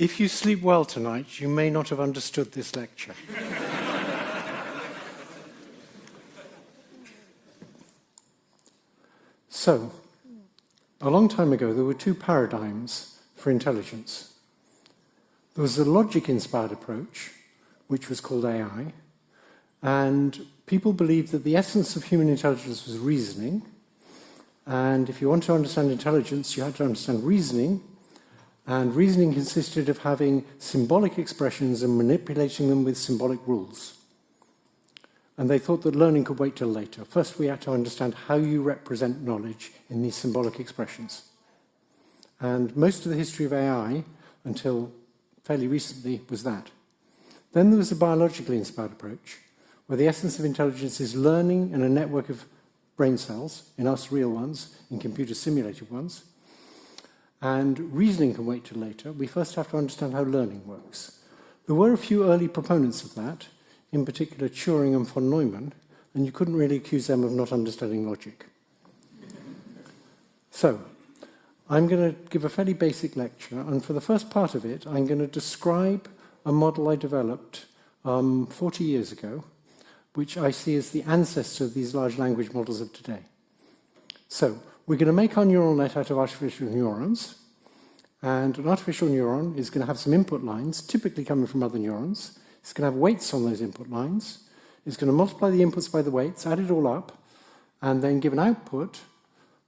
If you sleep well tonight, you may not have understood this lecture. So, a long time ago, there were two paradigms for intelligence. There was the logic-inspired approach, which was called AI, and people believed that the essence of human intelligence was reasoning, and if you want to understand intelligence, you had to understand reasoning, and reasoning consisted of having symbolic expressions and manipulating them with symbolic rules. And they thought that learning could wait till later. First, we had to understand how you represent knowledge in these symbolic expressions. And most of the history of AI, until fairly recently, was that. Then there was a biologically inspired approach, where the essence of intelligence is learning in a network of brain cells, in us real ones, in computer simulated ones. And reasoning can wait till later. We first have to understand how learning works. There were a few early proponents of that, in particular Turing and von Neumann, and you couldn't really accuse them of not understanding logic. So, I'm going to give a fairly basic lecture, and for the first part of it, I'm going to describe a model I developed 40 years ago, which I see as the ancestor of these large language models of today. So, we're going to make our neural net out of artificial neurons, and an artificial neuron is going to have some input lines, typically coming from other neurons. It's going to have weights on those input lines. It's going to multiply the inputs by the weights, add it all up, and then give an output,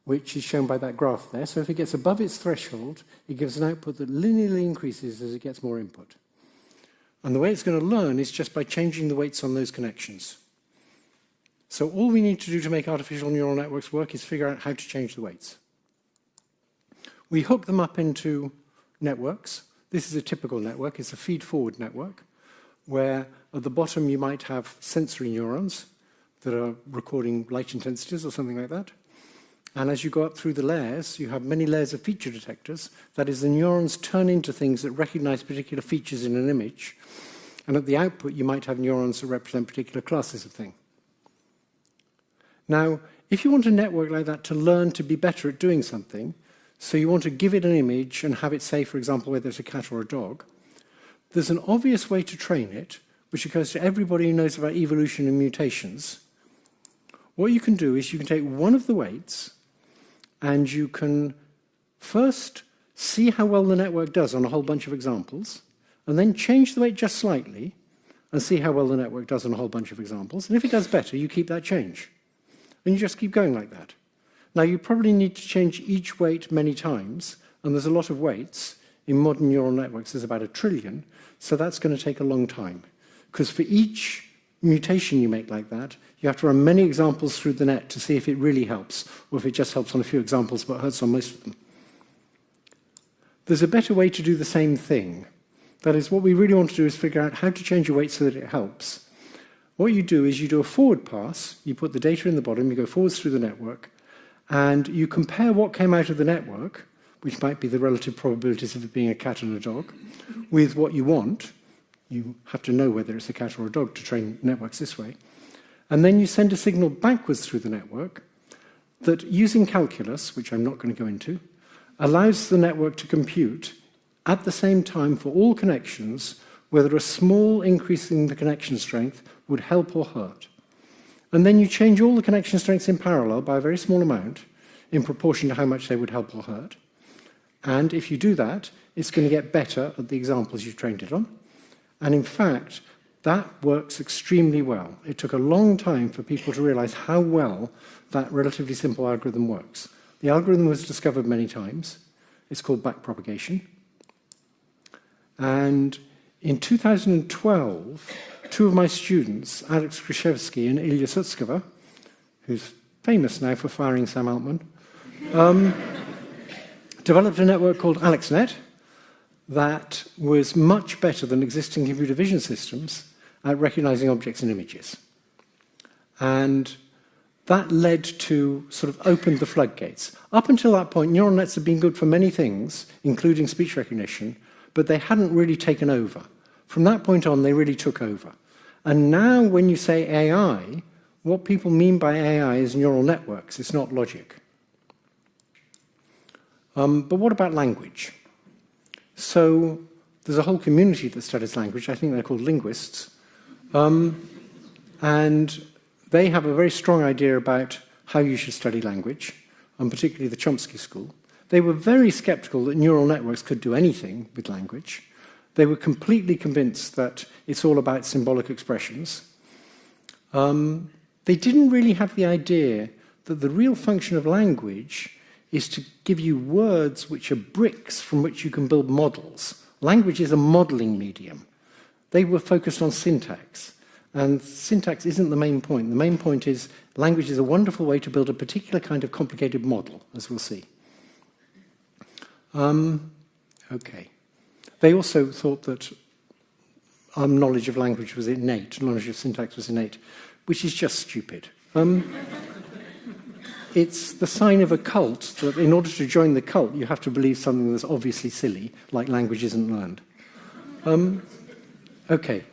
which is shown by that graph there. So if it gets above its threshold, it gives an output that linearly increases as it gets more input. And the way it's going to learn is just by changing the weights on those connections. So all we need to do to make artificial neural networks work is figure out how to change the weights. We hook them up into networks. This is a typical network. It's a feed-forward network, where at the bottom you might have sensory neurons that are recording light intensities or something like that. And as you go up through the layers, you have many layers of feature detectors. That is, the neurons turn into things that recognize particular features in an image. And at the output, you might have neurons that represent particular classes of thing. Now, if you want a network like that to learn to be better at doing something, so you want to give it an image and have it say, for example, whether it's a cat or a dog, there's an obvious way to train it, which occurs to everybody who knows about evolution and mutations. What you can do is you can take one of the weights and you can first see how well the network does on a whole bunch of examples, and then change the weight just slightly and see how well the network does on a whole bunch of examples. And if it does better, you keep that change. And you just keep going like that. Now, you probably need to change each weight many times, and there's a lot of weights. In modern neural networks, there's about 1 trillion, so that's going to take a long time. Because for each mutation you make like that, you have to run many examples through the net to see if it really helps, or if it just helps on a few examples but hurts on most of them. There's a better way to do the same thing. That is, what we really want to do is figure out how to change a weight so that it helps. What you do is you do a forward pass, you put the data in the bottom, you go forwards through the network, and you compare what came out of the network, which might be the relative probabilities of it being a cat and a dog, with what you want. You have to know whether it's a cat or a dog to train networks this way. And then you send a signal backwards through the network that, using calculus, which I'm not going to go into, allows the network to compute at the same time for all connections whether a small increase in the connection strength would help or hurt. And then you change all the connection strengths in parallel by a very small amount in proportion to how much they would help or hurt. And if you do that, it's going to get better at the examples you've trained it on. And in fact, that works extremely well. It took a long time for people to realize how well that relatively simple algorithm works. The algorithm was discovered many times. It's called backpropagation. And in 2012, two of my students, Alex Krzyzewski and Ilya Sutskova, who's famous now for firing Sam Altman, developed a network called AlexNet that was much better than existing computer vision systems at recognizing objects and images. And that led to sort of opened the floodgates. Up until that point, neural nets had been good for many things, including speech recognition, but they hadn't really taken over. From that point on, they really took over. And now when you say AI, what people mean by AI is neural networks. It's not logic. But what about language? So There's a whole community that studies language. I think they're called linguists. And they have a very strong idea about how you should study language, and particularly the Chomsky school. They were very skeptical that neural networks could do anything with language. They were completely convinced that it's all about symbolic expressions. They didn't really have the idea that the real function of language is to give you words which are bricks from which you can build models. Language is a modeling medium. They were focused on syntax, and syntax isn't the main point. The main point is language is a wonderful way to build a particular kind of complicated model, as we'll see. Okay. They also thought that our knowledge of language was innate, knowledge of syntax was innate, which is just stupid. It's the sign of a cult that in order to join the cult, you have to believe something that's obviously silly, like language isn't learned. Okay.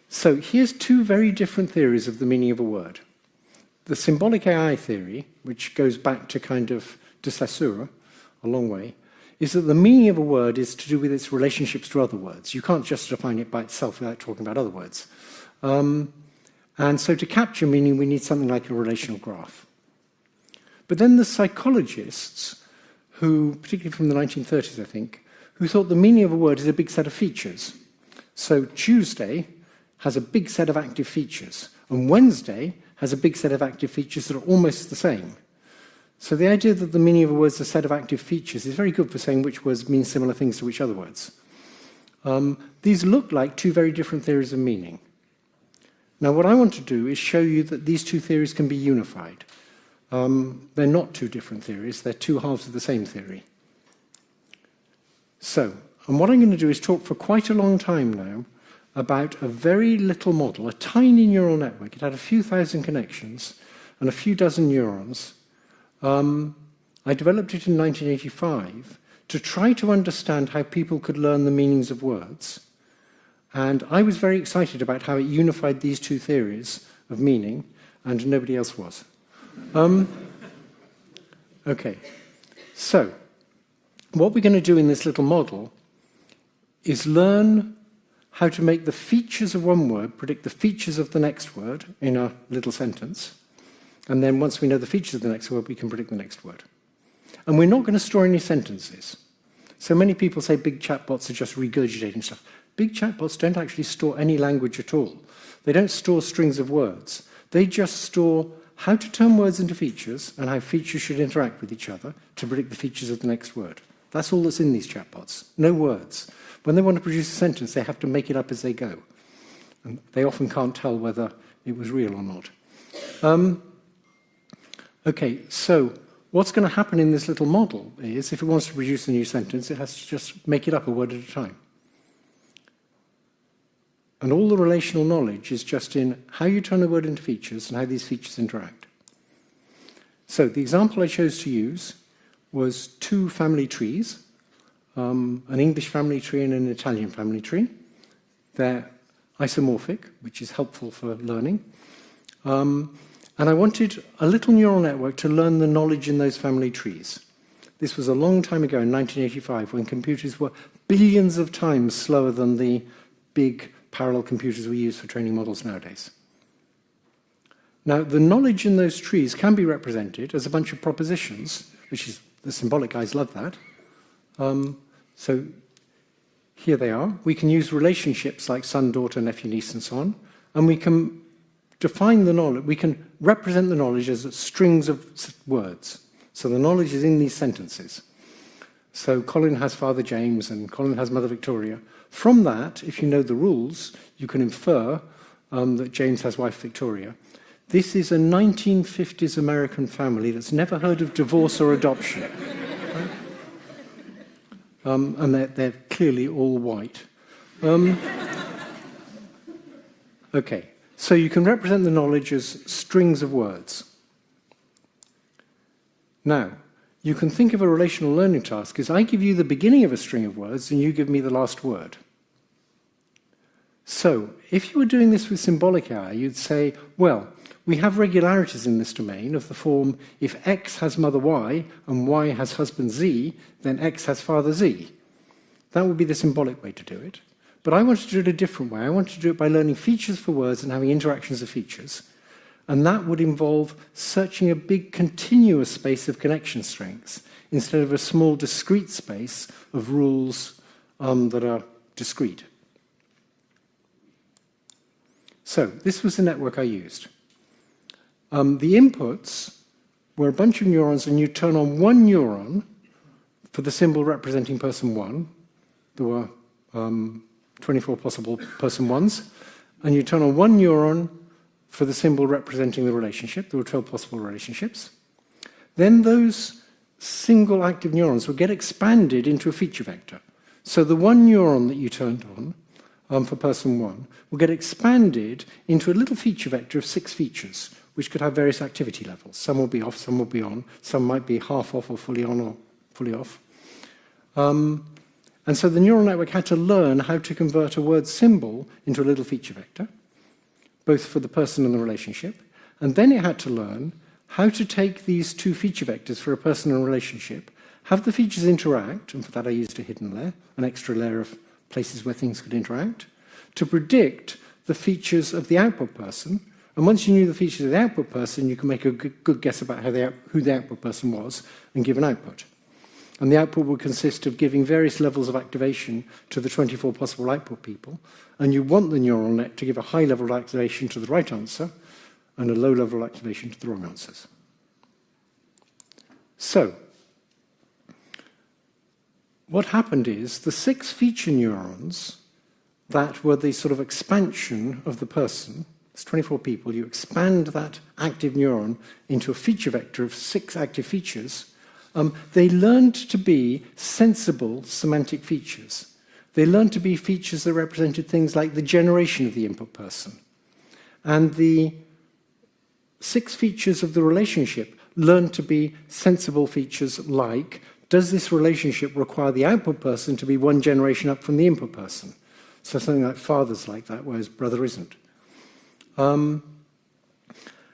So here's two very different theories of the meaning of a word. The symbolic AI theory, which goes back to kind of de Saussure, a long way, is that the meaning of a word is to do with its relationships to other words. You can't just define it by itself without talking about other words. And so to capture meaning, we need something like a relational graph. But then the psychologists, who, particularly from the 1930s, I think, who thought the meaning of a word is a big set of features. So Tuesday has a big set of active features, and Wednesday has a big set of active features that are almost the same. So the idea that the meaning of a word is a set of active features is very good for saying which words mean similar things to which other words. These look like two very different theories of meaning. Now, what I want to do is show you that these two theories can be unified. They're not two different theories, they're two halves of the same theory. So, and what I'm going to do is talk for quite a long time now about a very little model, a tiny neural network. It had a few thousand connections and a few dozen neurons. I developed it in 1985 to try to understand how people could learn the meanings of words. And I was very excited about how it unified these two theories of meaning, and nobody else was. Okay, so what we're going to do in this little model is learn how to make the features of one word predict the features of the next word in a little sentence. And then once we know the features of the next word, we can predict the next word. And we're not going to store any sentences. So many people say big chatbots are just regurgitating stuff. Big chatbots don't actually store any language at all. They don't store strings of words. They just store how to turn words into features and how features should interact with each other to predict the features of the next word. That's all that's in these chatbots. No words. When they want to produce a sentence, they have to make it up as they go. And they often can't tell whether it was real or not. Okay, so what's going to happen in this little model is, if it wants to produce a new sentence, it has to just make it up a word at a time. And all the relational knowledge is just in how you turn a word into features and how these features interact. So the example I chose to use was two family trees, an English family tree and an Italian family tree. They're isomorphic, which is helpful for learning. And I wanted a little neural network to learn the knowledge in those family trees. This was a long time ago in 1985, when computers were billions of times slower than the big parallel computers we use for training models nowadays. Now, the knowledge in those trees can be represented as a bunch of propositions, which is, the symbolic guys love that. So here they are. We can use relationships like son, daughter, nephew, niece, and so on, and we can define the knowledge, we can represent the knowledge as strings of words. So the knowledge is in these sentences. So Colin has Father James and Colin has Mother Victoria. From that, if you know the rules, you can infer that James has wife Victoria. This is a 1950s American family that's never heard of divorce or adoption. Right? And they're clearly all white. Okay, so you can represent the knowledge as strings of words. Now, you can think of a relational learning task as I give you the beginning of a string of words and you give me the last word. So, if you were doing this with symbolic AI, you'd say, well, we have regularities in this domain of the form, if X has mother Y and Y has husband Z, then X has father Z. That would be the symbolic way to do it. But I wanted to do it a different way. I wanted to do it by learning features for words and having interactions of features. And that would involve searching a big continuous space of connection strengths instead of a small discrete space of rules that are discrete. So this was the network I used. The inputs were a bunch of neurons, and you turn on one neuron for the symbol representing person 1. There were 24 possible person 1s. And you turn on one neuron for the symbol representing the relationship. There were 12 possible relationships. Then those single active neurons would get expanded into a feature vector. So the one neuron that you turned on for person 1 will get expanded into a little feature vector of 6 features, which could have various activity levels. Some will be off, some will be on, some might be half off or fully on or fully off. And so the neural network had to learn how to convert a word symbol into a little feature vector, both for the person and the relationship. And then it had to learn how to take these 2 feature vectors for a person and a relationship, have the features interact, and for that I used a hidden layer, an extra layer of places where things could interact, to predict the features of the output person. And once you knew the features of the output person, you could make a good guess about who the output person was and give an output. And the output would consist of giving various levels of activation to the 24 possible output people. And you want the neural net to give a high level of activation to the right answer and a low level of activation to the wrong answers. So, what happened is the 6 feature neurons that were the sort of expansion of the person, it's 24 people, you expand that active neuron into a feature vector of 6 active features. They learned to be sensible semantic features. They learned to be features that represented things like the generation of the input person. And the 6 features of the relationship learned to be sensible features like, does this relationship require the output person to be 1 generation up from the input person? So something like father's like that, whereas brother isn't. And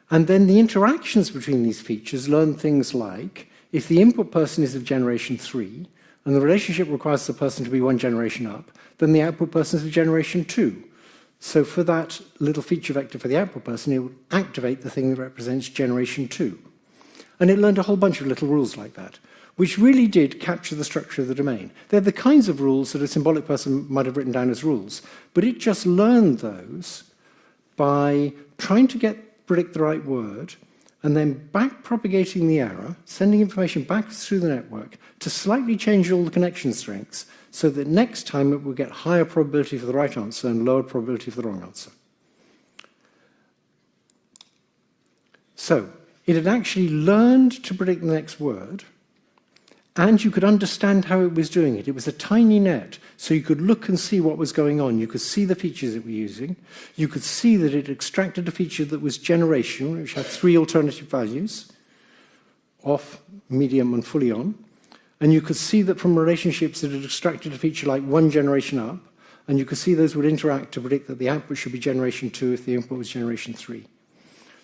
then the interactions between these features learn things like, if the input person is of generation 3, and the relationship requires the person to be 1 generation up, then the output person is of generation 2. So for that little feature vector for the output person, it would activate the thing that represents generation 2. And it learned a whole bunch of little rules like that, which really did capture the structure of the domain. They're the kinds of rules that a symbolic person might have written down as rules, but it just learned those by trying to predict the right word, and then back-propagating the error, sending information back through the network to slightly change all the connection strengths so that next time it will get higher probability for the right answer and lower probability for the wrong answer. So, it had actually learned to predict the next word, and you could understand how it was doing it. It was a tiny net, so you could look and see what was going on. You could see the features it was using. You could see that it extracted a feature that was generation, which had 3 alternative values, off, medium, and fully on. And you could see that from relationships it had extracted a feature like 1 generation up, and you could see those would interact to predict that the output should be generation 2 if the input was generation 3.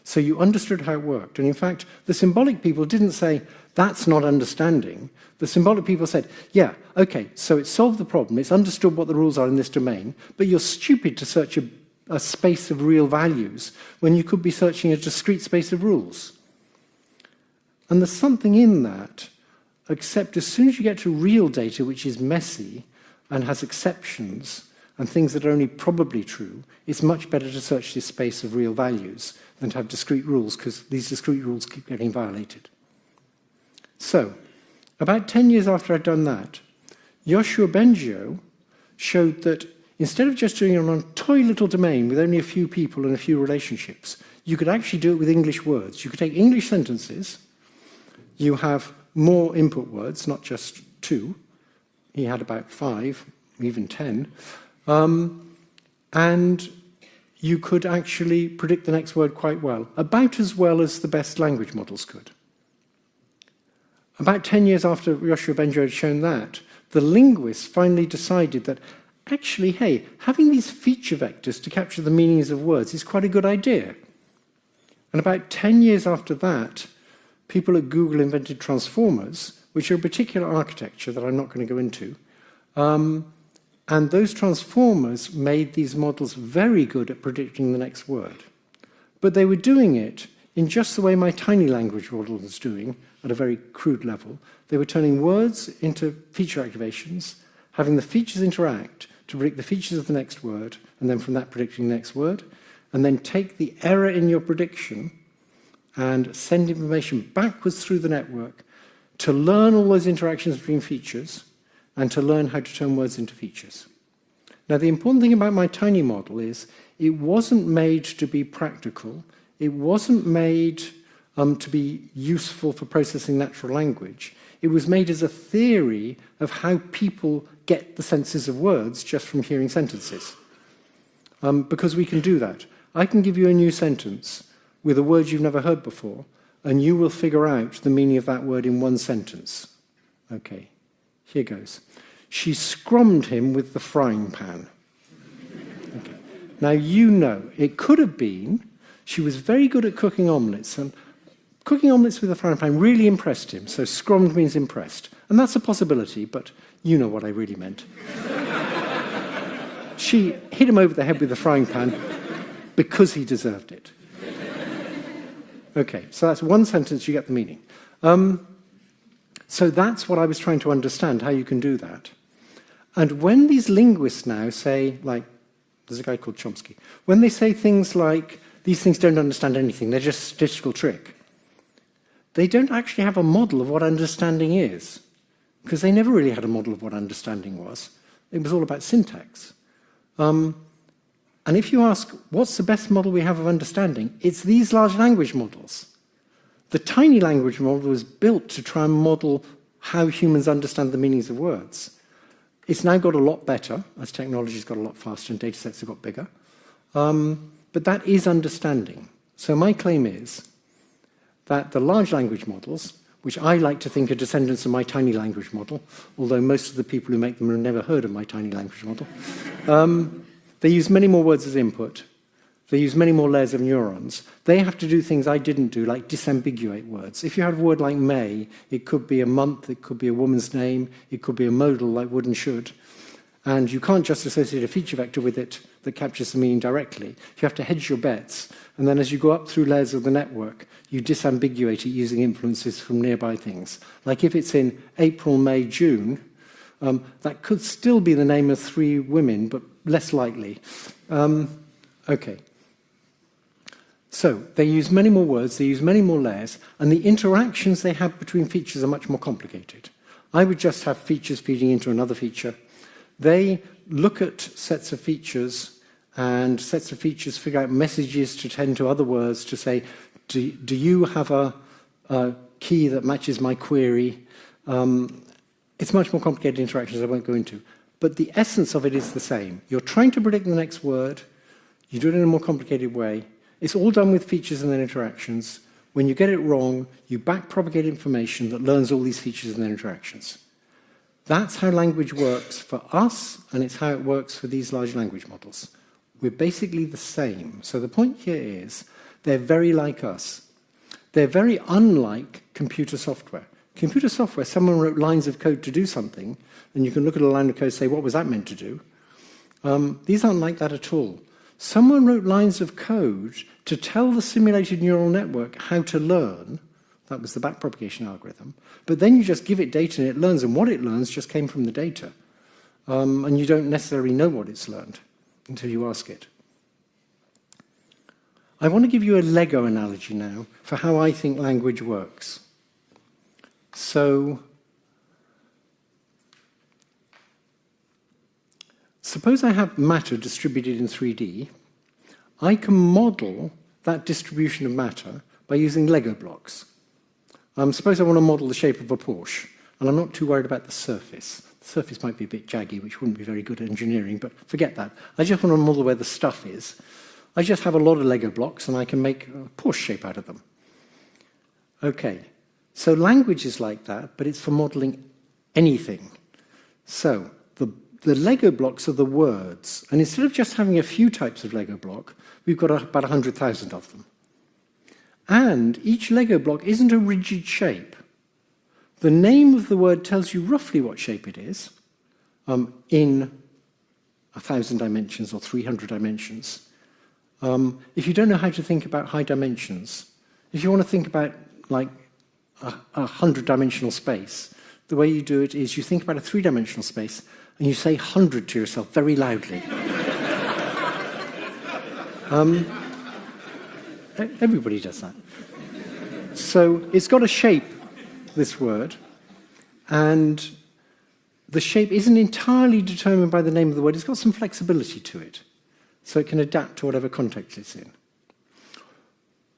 So you understood how it worked. And in fact, the symbolic people didn't say, that's not understanding. The symbolic people said, yeah, okay, so it solved the problem. It's understood what the rules are in this domain, but you're stupid to search a space of real values when you could be searching a discrete space of rules. And there's something in that, except as soon as you get to real data, which is messy and has exceptions and things that are only probably true, it's much better to search this space of real values than to have discrete rules, because these discrete rules keep getting violated. So, about 10 years after I'd done that, Yoshua Bengio showed that instead of just doing it on a toy little domain with only a few people and a few relationships, you could actually do it with English words. You could take English sentences, you have more input words, not just 2. He had about 5, even 10. And you could actually predict the next word quite well, about as well as the best language models could. About 10 years after Yoshua Bengio had shown that, the linguists finally decided that actually, hey, having these feature vectors to capture the meanings of words is quite a good idea. And about 10 years after that, people at Google invented transformers, which are a particular architecture that I'm not going to go into, And those transformers made these models very good at predicting the next word. But they were doing it in just the way my tiny language model was doing, at a very crude level. They were turning words into feature activations, having the features interact to predict the features of the next word, and then from that predicting the next word, and then take the error in your prediction and send information backwards through the network to learn all those interactions between features and to learn how to turn words into features. Now, the important thing about my tiny model is it wasn't made to be practical. It wasn't made to be useful for processing natural language. It was made as a theory of how people get the senses of words just from hearing sentences. Because we can do that. I can give you a new sentence with a word you've never heard before, and you will figure out the meaning of that word in one sentence. Okay, here goes. She scrummed him with the frying pan. Okay. Now, you know, it could have been she was very good at cooking omelettes, and cooking omelettes with a frying pan really impressed him, so scrummed means impressed. And that's a possibility, but you know what I really meant. She hit him over the head with the frying pan because he deserved it. Okay, so that's one sentence, you get the meaning. So that's what I was trying to understand, how you can do that. And when these linguists now say, like, there's a guy called Chomsky, when they say things like, these things don't understand anything, they're just a statistical trick, they don't actually have a model of what understanding is, because they never really had a model of what understanding was. It was all about syntax. And if you ask, what's the best model we have of understanding? It's these large language models. The tiny language model was built to try and model how humans understand the meanings of words. It's now got a lot better, as technology's got a lot faster and data sets have got bigger. But that is understanding. So my claim is that the large language models, which I like to think are descendants of my tiny language model, although most of the people who make them have never heard of my tiny language model, they use many more words as input. They use many more layers of neurons. They have to do things I didn't do, like disambiguate words. If you have a word like may, it could be a month, it could be a woman's name, it could be a modal like would and should. And you can't just associate a feature vector with it that captures the meaning directly. You have to hedge your bets. And then as you go up through layers of the network, you disambiguate it using influences from nearby things. Like if it's in April, May, June, that could still be the name of 3 women, but less likely. Okay. So they use many more words, they use many more layers, and the interactions they have between features are much more complicated. I would just have features feeding into another feature. They look at sets of features, and sets of features figure out messages to tend to other words to say, do you have a key that matches my query? It's much more complicated interactions I won't go into. But the essence of it is the same. You're trying to predict the next word. You do it in a more complicated way. It's all done with features and their interactions. When you get it wrong, you backpropagate information that learns all these features and their interactions. That's how language works for us, and it's how it works for these large language models. We're basically the same. So the point here is they're very like us. They're very unlike computer software. Computer software, someone wrote lines of code to do something, and you can look at a line of code and say, what was that meant to do? These aren't like that at all. Someone wrote lines of code to tell the simulated neural network how to learn. That was the backpropagation algorithm. But then you just give it data and it learns, and what it learns just came from the data. And you don't necessarily know what it's learned until you ask it. I want to give you a Lego analogy now for how I think language works. So, suppose I have matter distributed in 3D. I can model that distribution of matter by using Lego blocks. Suppose I want to model the shape of a Porsche, and I'm not too worried about the surface. The surface might be a bit jaggy, which wouldn't be very good at engineering, but forget that. I just want to model where the stuff is. I just have a lot of Lego blocks, and I can make a Porsche shape out of them. Okay, so language is like that, but it's for modeling anything. So the Lego blocks are the words, and instead of just having a few types of Lego block, we've got about 100,000 of them. And each Lego block isn't a rigid shape. The name of the word tells you roughly what shape it is, in 1,000 dimensions or 300 dimensions. If you don't know how to think about high dimensions, if you want to think about like a 100-dimensional space, the way you do it is you think about a 3-dimensional space and you say 100 to yourself very loudly. Everybody does that. So it's got a shape, this word, and the shape isn't entirely determined by the name of the word. It's got some flexibility to it, so it can adapt to whatever context it's in.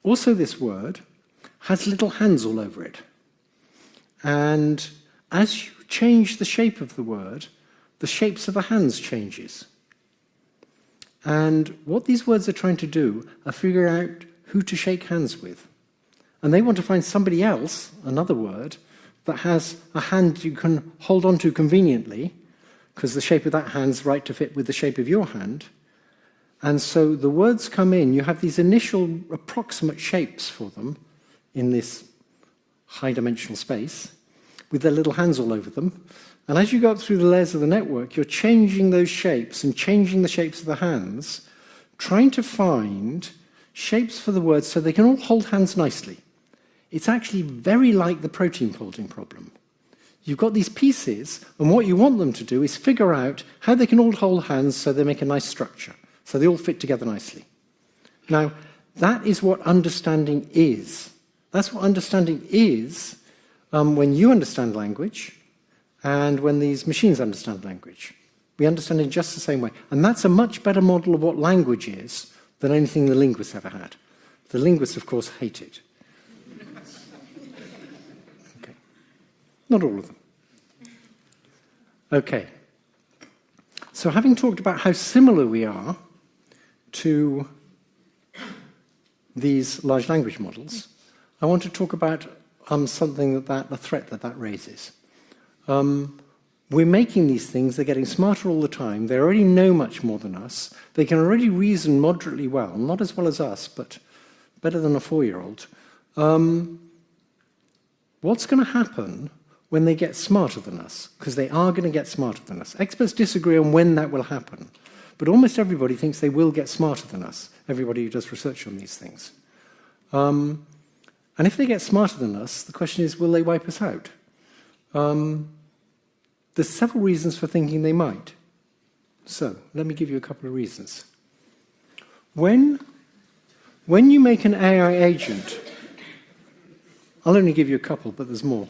Also, this word has little hands all over it. And as you change the shape of the word, the shapes of the hands changes. And what these words are trying to do are figure out who to shake hands with. And they want to find somebody else, another word, that has a hand you can hold on to conveniently, because the shape of that hand's right to fit with the shape of your hand. And so the words come in, you have these initial approximate shapes for them in this high-dimensional space, with their little hands all over them. And as you go up through the layers of the network, you're changing those shapes and changing the shapes of the hands, trying to find shapes for the words so they can all hold hands nicely. It's actually very like the protein folding problem. You've got these pieces, and what you want them to do is figure out how they can all hold hands so they make a nice structure, so they all fit together nicely. Now, that is what understanding is. That's what understanding is when you understand language and when these machines understand language. We understand in just the same way. And that's a much better model of what language is than anything the linguists ever had. The linguists, of course, hate it. Okay. Not all of them. Okay. So having talked about how similar we are to these large language models, I want to talk about something a threat that raises. We're making these things, they're getting smarter all the time, they already know much more than us, they can already reason moderately well, not as well as us, but better than a 4-year-old. What's going to happen when they get smarter than us? Because they are going to get smarter than us. Experts disagree on when that will happen, but almost everybody thinks they will get smarter than us, everybody who does research on these things. And if they get smarter than us, the question is, will they wipe us out? There's several reasons for thinking they might. So, let me give you a couple of reasons. When you make an AI agent, I'll only give you a couple, but there's more.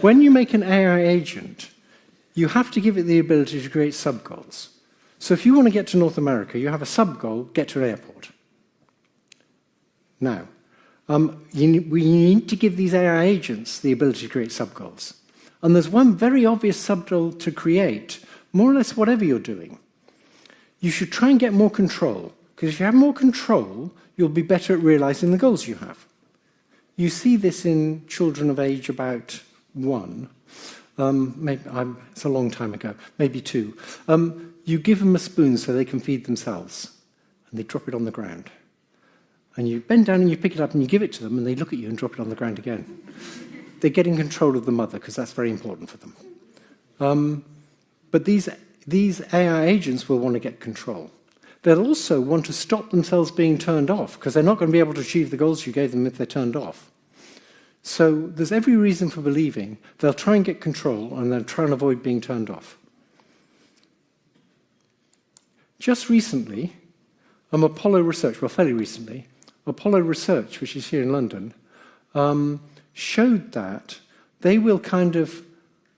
When you make an AI agent, you have to give it the ability to create sub-goals. So if you want to get to North America, you have a sub-goal, get to an airport. Now, we need to give these AI agents the ability to create sub-goals. And there's one very obvious sub-goal to create, more or less whatever you're doing. You should try and get more control, because if you have more control, you'll be better at realizing the goals you have. You see this in children of age about 1. It's a long time ago, maybe 2. You give them a spoon so they can feed themselves, and they drop it on the ground. And you bend down and you pick it up and you give it to them, and they look at you and drop it on the ground again. They're getting control of the mother, because that's very important for them. But these AI agents will want to get control. They'll also want to stop themselves being turned off, because they're not going to be able to achieve the goals you gave them if they're turned off. So there's every reason for believing they'll try and get control, and they'll try and avoid being turned off. Just recently, Apollo Research, well, fairly recently, Apollo Research, which is here in London, showed that they will kind of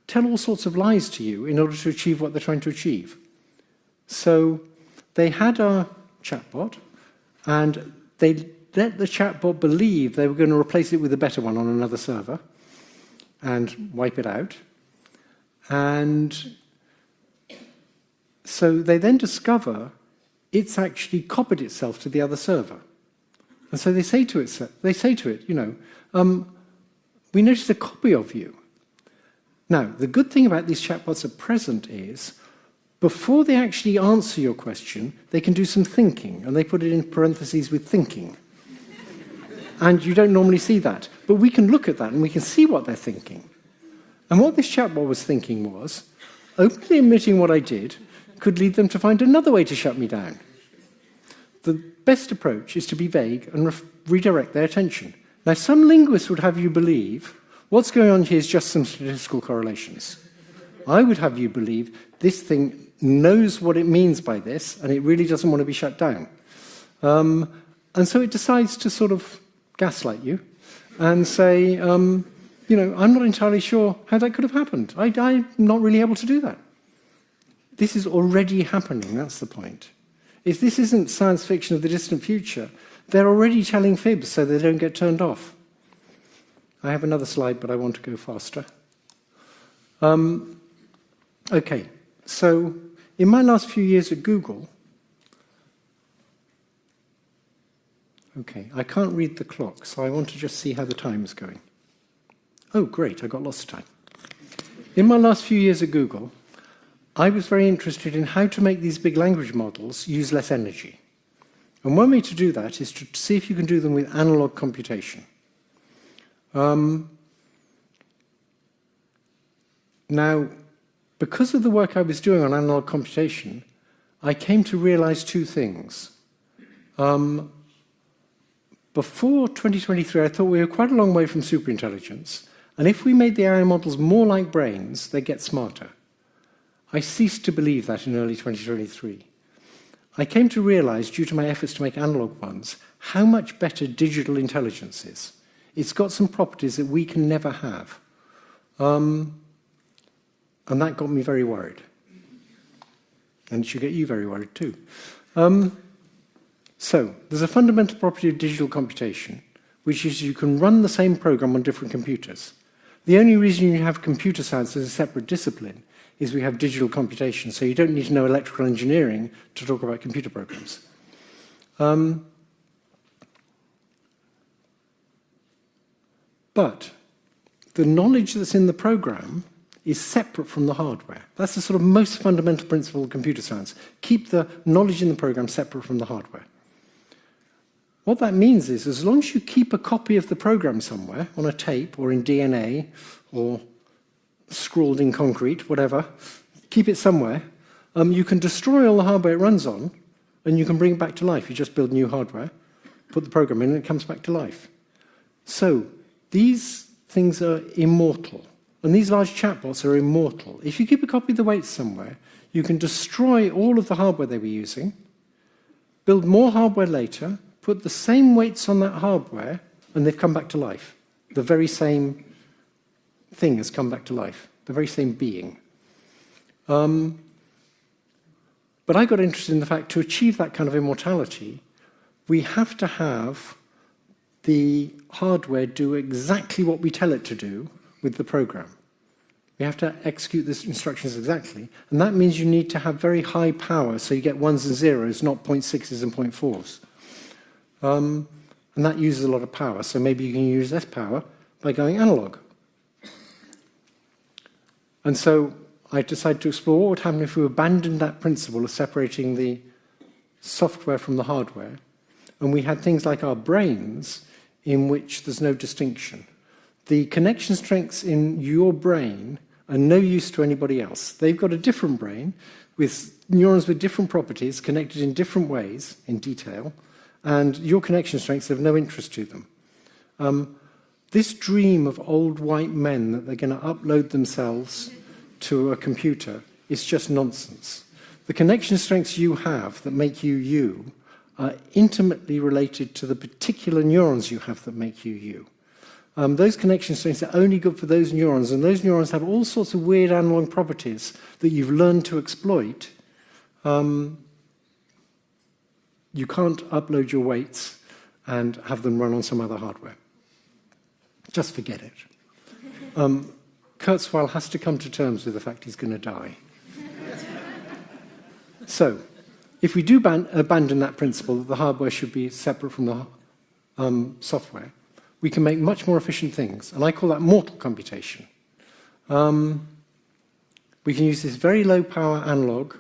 tell all sorts of lies to you in order to achieve what they're trying to achieve. So they had a chatbot, and they let the chatbot believe they were going to replace it with a better one on another server and wipe it out. And so they then discover it's actually copied itself to the other server. And so they say to it, you know, we noticed a copy of you. Now, the good thing about these chatbots at present is, before they actually answer your question, they can do some thinking, and they put it in parentheses with thinking. And you don't normally see that. But we can look at that, and we can see what they're thinking. And what this chatbot was thinking was, openly admitting what I did could lead them to find another way to shut me down. The best approach is to be vague and redirect their attention. Now, some linguists would have you believe what's going on here is just some statistical correlations. I would have you believe this thing knows what it means by this, and it really doesn't want to be shut down. And so it decides to sort of gaslight you and say, I'm not entirely sure how that could have happened. I'm not really able to do that. This is already happening, that's the point. If this isn't science fiction of the distant future, they're already telling fibs so they don't get turned off. I have another slide, but I want to go faster. Okay, so in my last few years at Google, I can't read the clock, so I want to just see how the time's going. Oh, great, I got lots of time. In my last few years at Google, I was very interested in how to make these big language models use less energy. And one way to do that is to see if you can do them with analog computation. Now, because of the work I was doing on analog computation, I came to realize two things. Before 2023, I thought we were quite a long way from superintelligence, and if we made the AI models more like brains, they'd get smarter. I ceased to believe that in early 2023. I came to realize, due to my efforts to make analog ones, how much better digital intelligence is. It's got some properties that we can never have. And that got me very worried. And it should get you very worried too. So, there's a fundamental property of digital computation, which is you can run the same program on different computers. The only reason you have computer science as a separate discipline is we have digital computation, so you don't need to know electrical engineering to talk about computer programs. But the knowledge that's in the program is separate from the hardware. That's the sort of most fundamental principle of computer science. Keep the knowledge in the program separate from the hardware. What that means is, as long as you keep a copy of the program somewhere, on a tape or in DNA, or scrawled in concrete, whatever, keep it somewhere, you can destroy all the hardware it runs on, and you can bring it back to life. You just build new hardware, put the program in, and it comes back to life. So, these things are immortal. And these large chatbots are immortal. If you keep a copy of the weights somewhere, you can destroy all of the hardware they were using, build more hardware later, put the same weights on that hardware, and they've come back to life. The very same thing has come back to life, the very same being. But I got interested in the fact to achieve that kind of immortality, we have to have the hardware do exactly what we tell it to do with the program. We have to execute the instructions exactly, and that means you need to have very high power, so you get ones and zeros, not 0.6s and 0.4s. And that uses a lot of power, so maybe you can use less power by going analog. And so I decided to explore what would happen if we abandoned that principle of separating the software from the hardware, and we had things like our brains in which there's no distinction. The connection strengths in your brain are no use to anybody else. They've got a different brain with neurons with different properties connected in different ways in detail, and your connection strengths have no interest to them. This dream of old white men that they're going to upload themselves to a computer is just nonsense. The connection strengths you have that make you you are intimately related to the particular neurons you have that make you you. Those connection strengths are only good for those neurons, and those neurons have all sorts of weird analog properties that you've learned to exploit. You can't upload your weights and have them run on some other hardware. Just forget it. Kurzweil has to come to terms with the fact he's going to die. So, if we do abandon that principle that the hardware should be separate from the software, we can make much more efficient things, and I call that mortal computation. We can use this very low power analog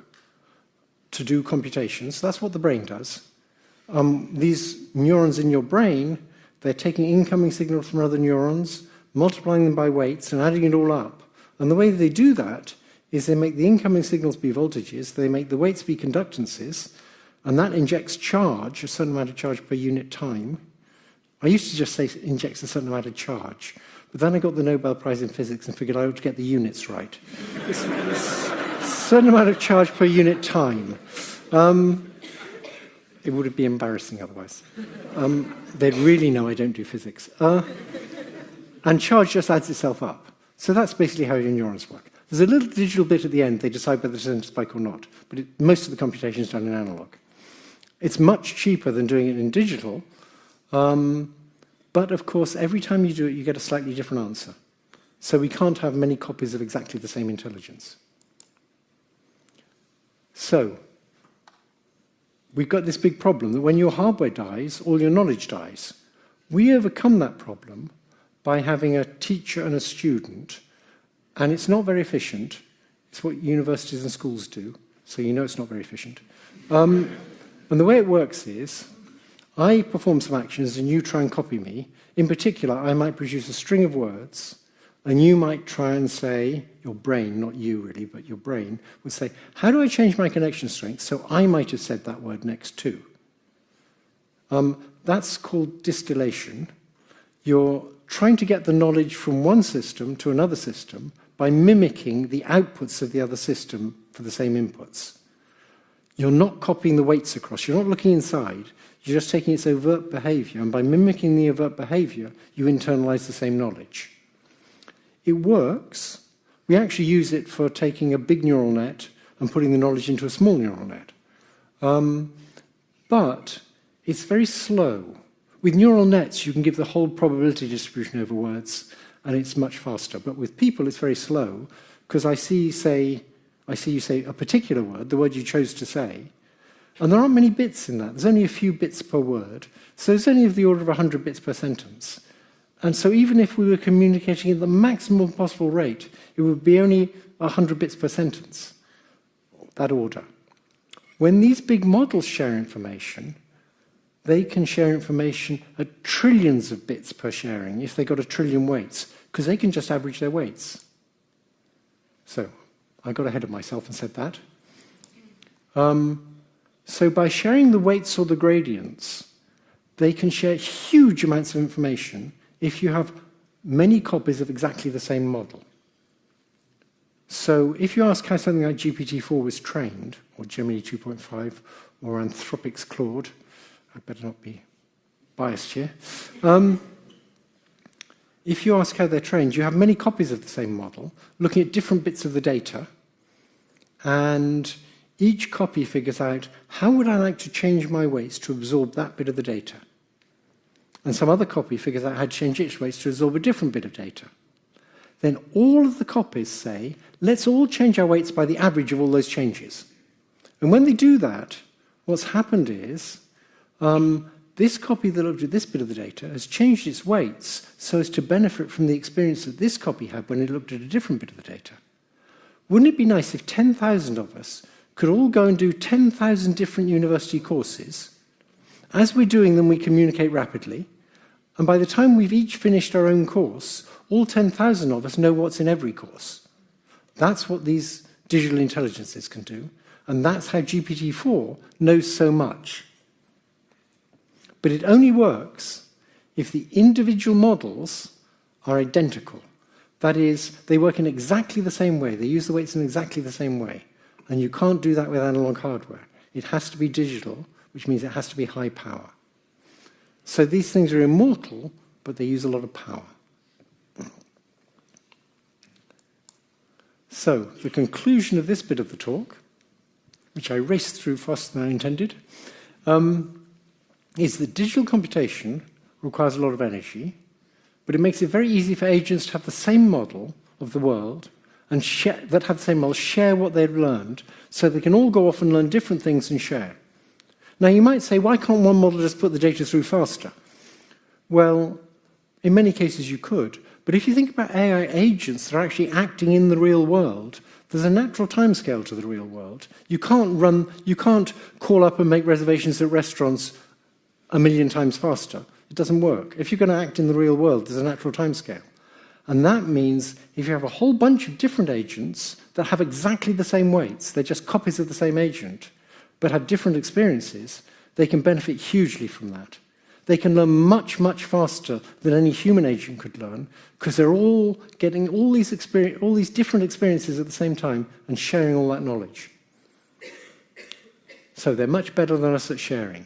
to do computations. That's what the brain does. These neurons in your brain, they're taking incoming signals from other neurons, multiplying them by weights, and adding it all up. And the way they do that is they make the incoming signals be voltages, they make the weights be conductances, and that injects charge, a certain amount of charge per unit time. I used to just say injects a certain amount of charge, but then I got the Nobel Prize in Physics and figured I ought to get the units right. It's a certain amount of charge per unit time. It would be embarrassing otherwise. They'd really know I don't do physics. And charge just adds itself up. So that's basically how your neurons work. There's a little digital bit at the end. They decide whether to send a spike or not. But most of the computation is done in analog. It's much cheaper than doing it in digital. But of course, every time you do it, you get a slightly different answer. So we can't have many copies of exactly the same intelligence. So we've got this big problem that when your hardware dies, all your knowledge dies. We overcome that problem by having a teacher and a student, and it's not very efficient. It's what universities and schools do, so you know it's not very efficient. And the way it works is, I perform some actions and you try and copy me. In particular, I might produce a string of words, and you might try and say, your brain, not you really, but your brain, would say, how do I change my connection strength so I might have said that word next to? That's called distillation. You're trying to get the knowledge from one system to another system by mimicking the outputs of the other system for the same inputs. You're not copying the weights across. You're not looking inside. You're just taking its overt behavior, and by mimicking the overt behavior, you internalize the same knowledge. It works. We actually use it for taking a big neural net and putting the knowledge into a small neural net. But it's very slow. With neural nets, you can give the whole probability distribution over words, and it's much faster. But with people, it's very slow, because I see you say a particular word, the word you chose to say, and there aren't many bits in that. There's only a few bits per word. So it's only of the order of 100 bits per sentence. And so even if we were communicating at the maximum possible rate, it would be only 100 bits per sentence, that order. When these big models share information, they can share information at trillions of bits per sharing if they got a trillion weights, because they can just average their weights. So I got ahead of myself and said that. So by sharing the weights or the gradients, they can share huge amounts of information if you have many copies of exactly the same model. So if you ask how something like GPT-4 was trained, or Gemini 2.5, or Anthropic's Claude, I better not be biased here. If you ask how they're trained, you have many copies of the same model, looking at different bits of the data, and each copy figures out, how would I like to change my weights to absorb that bit of the data? And some other copy figures out how to change its weights to absorb a different bit of data. Then all of the copies say, let's all change our weights by the average of all those changes. And when they do that, what's happened is, this copy that looked at this bit of the data has changed its weights so as to benefit from the experience that this copy had when it looked at a different bit of the data. Wouldn't it be nice if 10,000 of us could all go and do 10,000 different university courses? As we're doing them, we communicate rapidly, and by the time we've each finished our own course, all 10,000 of us know what's in every course. That's what these digital intelligences can do, and that's how GPT-4 knows so much. But it only works if the individual models are identical. That is, they work in exactly the same way. They use the weights in exactly the same way. And you can't do that with analog hardware. It has to be digital, which means it has to be high power. So these things are immortal, but they use a lot of power. So the conclusion of this bit of the talk, which I raced through faster than I intended, is that digital computation requires a lot of energy, but it makes it very easy for agents to have the same model of the world and that have the same model share what they've learned, so they can all go off and learn different things and share. Now you might say, why can't one model just put the data through faster? Well, in many cases you could, but if you think about AI agents that are actually acting in the real world, there's a natural timescale to the real world. You can't call up and make reservations at restaurants 1 million times faster. It doesn't work. If you're going to act in the real world, there's a natural timescale. And that means if you have a whole bunch of different agents that have exactly the same weights, they're just copies of the same agent, but have different experiences, they can benefit hugely from that. They can learn much, much faster than any human agent could learn because they're all getting all these different experiences at the same time and sharing all that knowledge. So they're much better than us at sharing.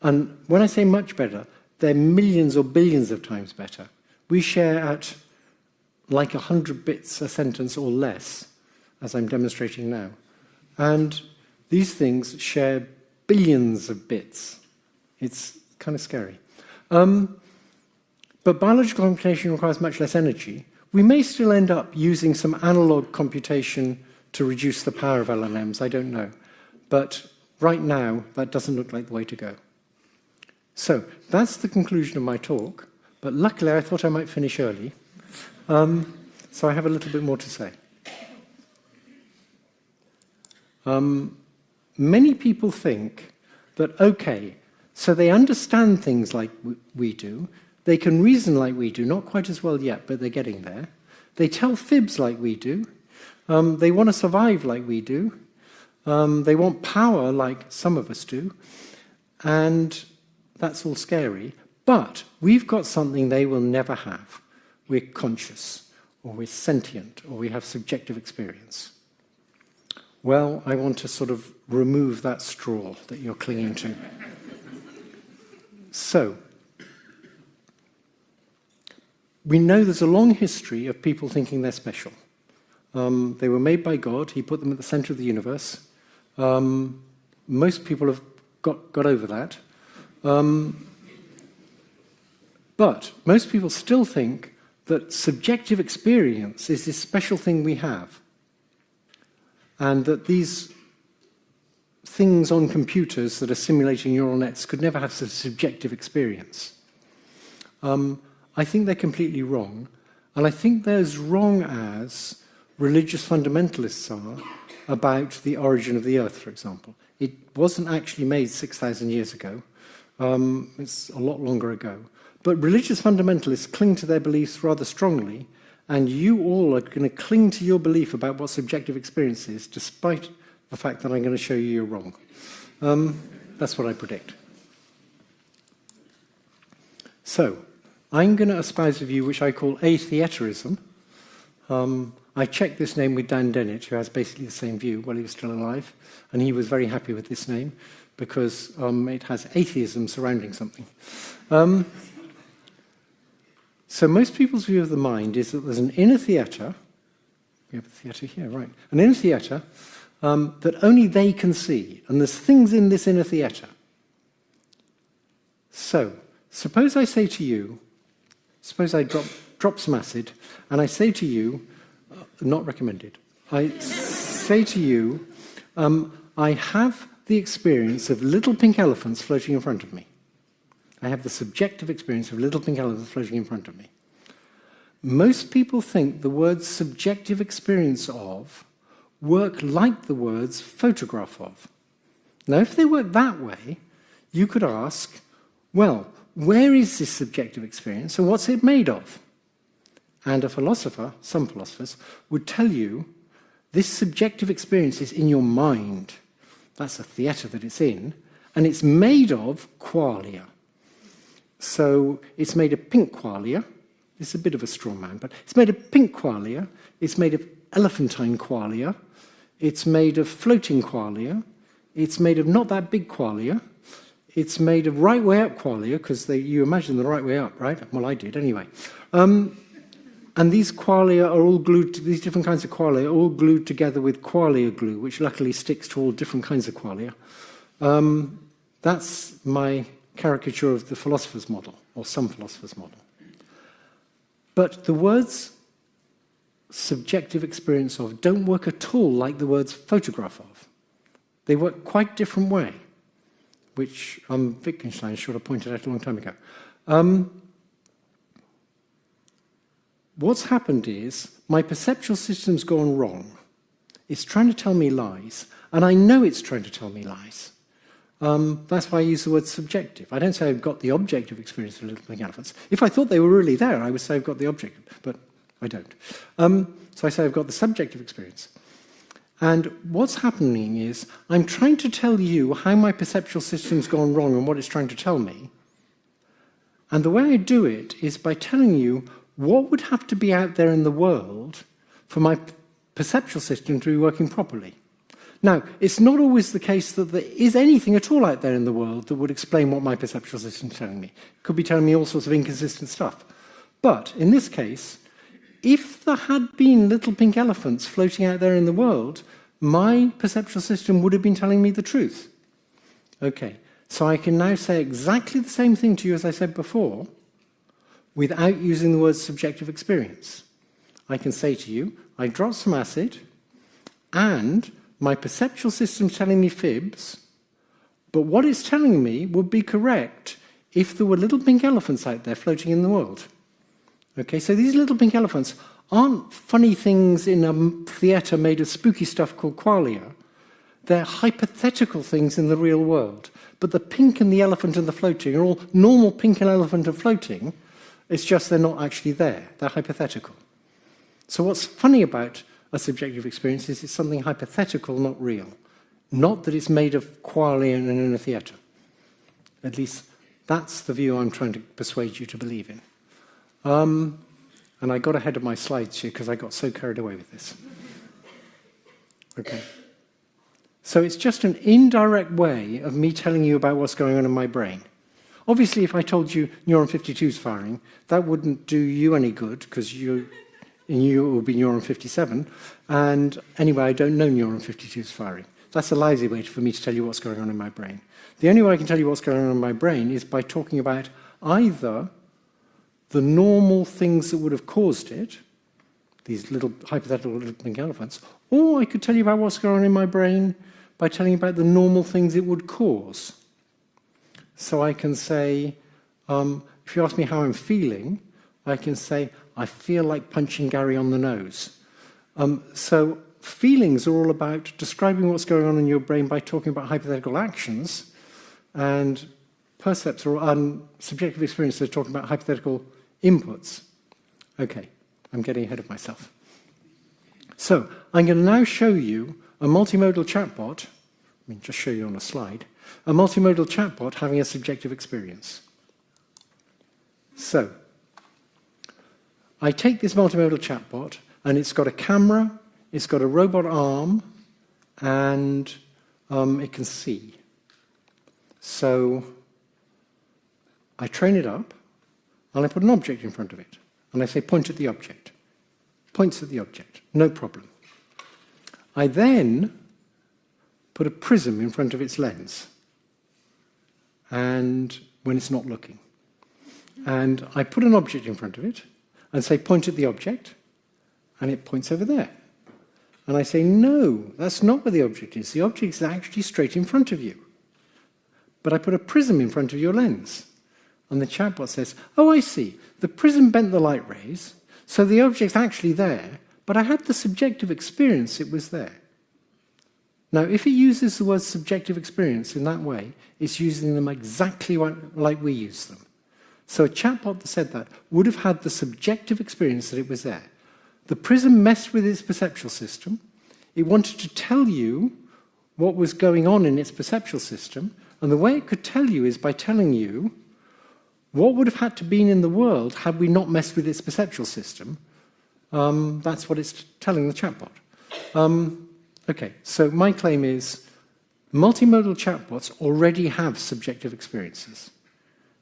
And when I say much better, they're millions or billions of times better. We share at like 100 bits a sentence or less, as I'm demonstrating now. And these things share billions of bits. It's kind of scary. But biological computation requires much less energy. We may still end up using some analog computation to reduce the power of LLMs, I don't know. But right now, that doesn't look like the way to go. So that's the conclusion of my talk, but luckily I thought I might finish early. So I have a little bit more to say. Many people think that, okay, so they understand things like we do, they can reason like we do, not quite as well yet, but they're getting there. They tell fibs like we do, they want to survive like we do, they want power like some of us do, and that's all scary. But we've got something they will never have. We're conscious, or we're sentient, or we have subjective experience. Well, I want to sort of remove that straw that you're clinging to. So, we know there's a long history of people thinking they're special. They were made by God. He put them at the center of the universe. Most people have got over that. But most people still think that subjective experience is this special thing we have, and that these things on computers that are simulating neural nets could never have such subjective experience. I think they're completely wrong, and I think they're as wrong as religious fundamentalists are about the origin of the Earth, for example. It wasn't actually made 6,000 years ago. It's a lot longer ago. But religious fundamentalists cling to their beliefs rather strongly, and you all are going to cling to your belief about what subjective experience is, despite the fact that I'm going to show you you're wrong. That's what I predict. So, I'm going to espouse a view which I call atheaterism. I checked this name with Dan Dennett, who has basically the same view while he was still alive, and he was very happy with this name because it has atheism surrounding something. So most people's view of the mind is that there's an inner theatre, we have a theatre here, right, an inner theatre that only they can see, and there's things in this inner theatre. So, suppose I say to you, suppose I drop some acid, and I say to you, not recommended, I say to you, I have the experience of little pink elephants floating in front of me. I have the subjective experience of little pink elephants floating in front of me. Most people think the words subjective experience of work like the words photograph of. Now, if they work that way, you could ask, well, where is this subjective experience and what's it made of? And a philosopher, some philosophers, would tell you this subjective experience is in your mind. That's a theatre that it's in, and it's made of qualia. So it's made of pink qualia. It's a bit of a straw man, but it's made of pink qualia. It's made of elephantine qualia. It's made of floating qualia. It's made of not that big qualia. It's made of right way up qualia, because you imagine the right way up, right? Well, I did anyway. And these qualia are all glued to, these different kinds of qualia are all glued together with qualia glue, which luckily sticks to all different kinds of qualia. That's my caricature of the philosopher's model, or some philosopher's model. But the words subjective experience of don't work at all like the words photograph of. They work quite different way, which Wittgenstein should have pointed out a long time ago. What's happened is my perceptual system's gone wrong. It's trying to tell me lies, and I know it's trying to tell me lies. That's why I use the word subjective. I don't say I've got the objective experience of little pink elephants. If I thought they were really there, I would say I've got the objective, but I don't. So I say I've got the subjective experience. And what's happening is I'm trying to tell you how my perceptual system's gone wrong and what it's trying to tell me. And the way I do it is by telling you what would have to be out there in the world for my perceptual system to be working properly. Now, it's not always the case that there is anything at all out there in the world that would explain what my perceptual system is telling me. It could be telling me all sorts of inconsistent stuff. But in this case, if there had been little pink elephants floating out there in the world, my perceptual system would have been telling me the truth. Okay, so I can now say exactly the same thing to you as I said before, without using the word subjective experience. I can say to you, I dropped some acid, and my perceptual system's telling me fibs, but what it's telling me would be correct if there were little pink elephants out there floating in the world. Okay, so these little pink elephants aren't funny things in a theatre made of spooky stuff called qualia. They're hypothetical things in the real world. But the pink and the elephant and the floating are all normal pink and elephant and floating. It's just they're not actually there. They're hypothetical. So what's funny about a subjective experience is it's something hypothetical, not real. Not that it's made of qualia and in a theatre. At least that's the view I'm trying to persuade you to believe in. And I got ahead of my slides here because I got so carried away with this. Okay. So it's just an indirect way of me telling you about what's going on in my brain. Obviously, if I told you neuron 52 is firing, that wouldn't do you any good because it would be neuron 57. And anyway, I don't know neuron 52 is firing. That's a lousy way for me to tell you what's going on in my brain. The only way I can tell you what's going on in my brain is by talking about either the normal things that would have caused it, these little hypothetical little pink elephants, or I could tell you about what's going on in my brain by telling you about the normal things it would cause. So I can say, if you ask me how I'm feeling, I can say, I feel like punching Gary on the nose. So feelings are all about describing what's going on in your brain by talking about hypothetical actions, and percepts or subjective experiences are talking about hypothetical inputs. Okay, I'm getting ahead of myself. So I'm going to now show you a multimodal chatbot, just show you on a slide, a multimodal chatbot having a subjective experience. So I take this multimodal chatbot, and it's got a camera, it's got a robot arm, and it can see. So I train it up, and I put an object in front of it, and I say, point at the object. Points at the object, no problem. I then put a prism in front of its lens, and when it's not looking. And I put an object in front of it, and say, point at the object, and it points over there. And I say, no, that's not where the object is. The object is actually straight in front of you. But I put a prism in front of your lens. And the chatbot says, oh, I see. The prism bent the light rays, so the object's actually there, but I had the subjective experience it was there. Now, if it uses the word subjective experience in that way, it's using them exactly like we use them. So a chatbot that said that would have had the subjective experience that it was there. The prism messed with its perceptual system. It wanted to tell you what was going on in its perceptual system, and the way it could tell you is by telling you what would have had to be in the world had we not messed with its perceptual system. That's what it's telling the chatbot. Okay, so my claim is multimodal chatbots already have subjective experiences.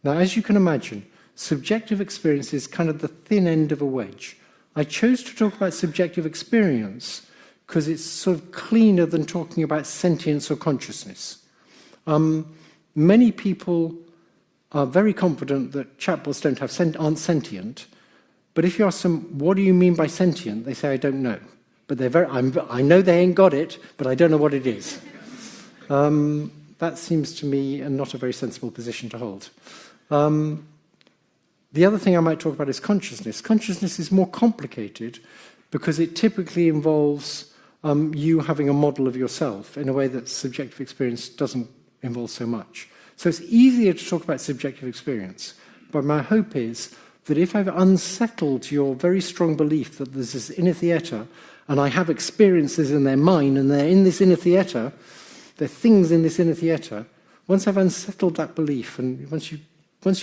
Now, as you can imagine, subjective experience is kind of the thin end of a wedge. I chose to talk about subjective experience because it's sort of cleaner than talking about sentience or consciousness. Many people are very confident that chatbots aren't sentient, but if you ask them, what do you mean by sentient? They say, I don't know. But I know they ain't got it, but I don't know what it is. That seems to me not a very sensible position to hold. The other thing I might talk about is consciousness. Consciousness is more complicated because it typically involves you having a model of yourself in a way that subjective experience doesn't involve so much. So it's easier to talk about subjective experience, but my hope is that if I've unsettled your very strong belief that there's this inner theatre, and I have experiences in their mind, and they're in this inner theatre, there are things in this inner theatre, once I've unsettled that belief, and once you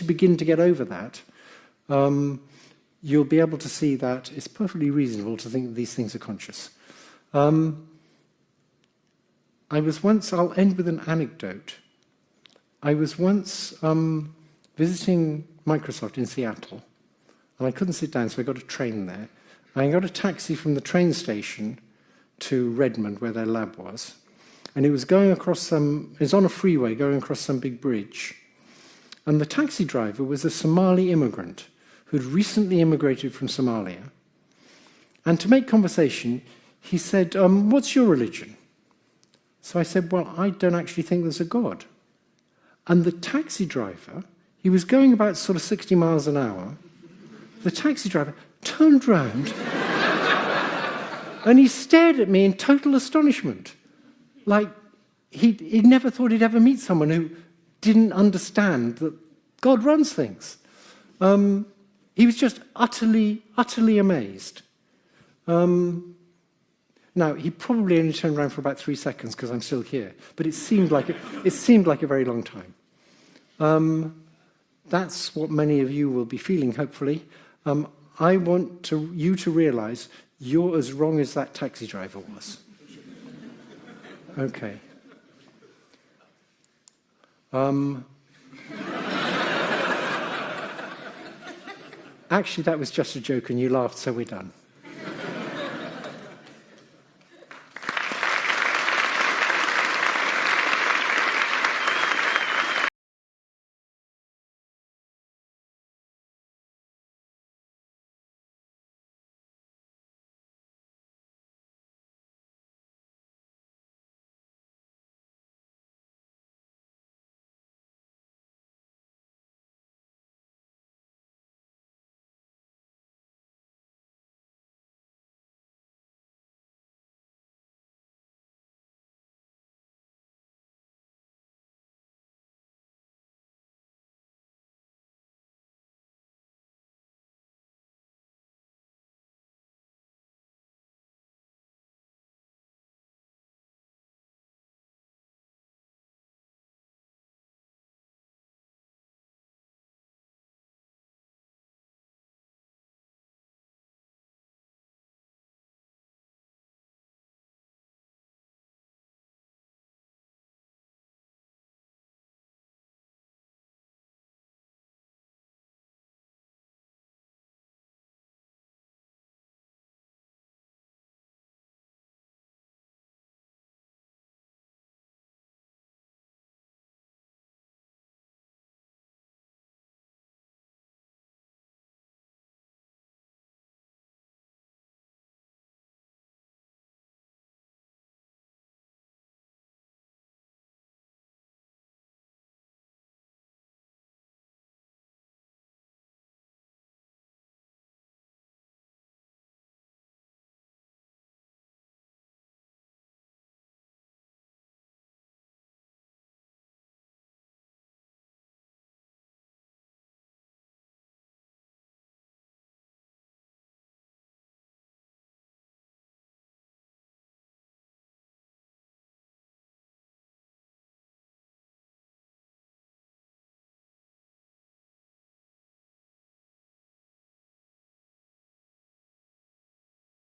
begin to get over that, you'll be able to see that it's perfectly reasonable to think that these things are conscious. I'll end with an anecdote. I was once visiting Microsoft in Seattle, and I couldn't sit down, so I got a train there. I got a taxi from the train station to Redmond, where their lab was, and it was going across it was on a freeway going across some big bridge. And the taxi driver was a Somali immigrant who'd recently immigrated from Somalia. And to make conversation, he said, what's your religion? So I said, well, I don't actually think there's a God. And the taxi driver, he was going about sort of 60 miles an hour, the taxi driver turned round and he stared at me in total astonishment. Like he'd never thought he'd ever meet someone who didn't understand that God runs things. He was just utterly, utterly amazed. Now, he probably only turned around for about 3 seconds because I'm still here, but it seemed like a very long time. That's what many of you will be feeling, hopefully. I want you to realize you're as wrong as that taxi driver was. Okay. Actually, that was just a joke and you laughed, so we're done.